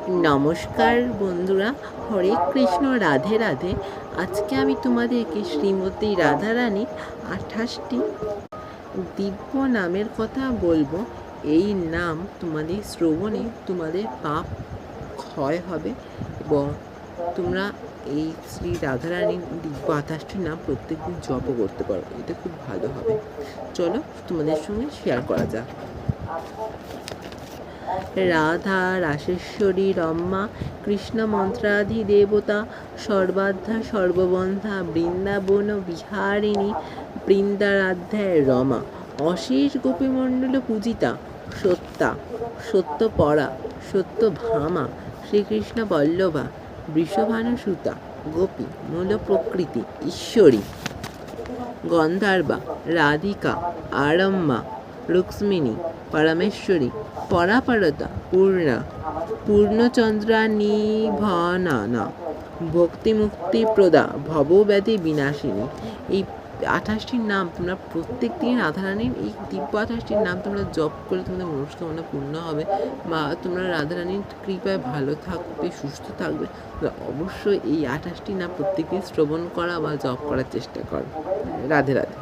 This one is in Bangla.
নমস্কার বন্ধুরা, হরে কৃষ্ণ, রাধে রাধে। আজকে আমি তোমাদেরকে শ্রীমতী রাধারানীর 28টি দিব্য নামের কথা বলবো। এই নাম তোমাদের শ্রবণে তোমাদের পাপ ক্ষয় হবে এবং তোমরা এই শ্রী রাধারানীর দিব্য 28টি নাম প্রত্যেকদিন জপ করতে পারো। এটা খুব ভালো হবে। চলো তোমাদের সঙ্গে শেয়ার করা যাক। রাধা রাসেশ্বরী রম্মা কৃষ্ণ মন্ত্রাধি দেবতা সর্বাধ্যা সর্ববন্ধা বৃন্দাবন বিহারিণী বৃন্দারাধ্যায় রমা অশেষ গোপীমণ্ডল পূজিতা সত্যা সত্যপরা সত্যভামা শ্রীকৃষ্ণ বল্লভা বৃষভানুসুতা গোপী মূল প্রকৃতি ঈশ্বরী গন্ধার্বা রাধিকা আরম্মা রুক্মিণী পরমেশ্বরী পরাপরতা পূর্ণা পূর্ণচন্দ্রা নিভনানা ভক্তিমুক্তিপ্রদা ভবব্যাধি বিনাশিনী। এই 28টির নাম তোমরা প্রত্যেক দিন রাধারানীর এই দিব্য 28টির নাম তোমরা জপ করে তোমাদের মনস্কামনা পূর্ণ হবে বা তোমরা রাধারানীর কৃপায় ভালো থাকবে, সুস্থ থাকবে। অবশ্যই এই 28টি নাম প্রত্যেক দিন শ্রবণ করা বা জপ করার চেষ্টা করো। রাধে রাধে।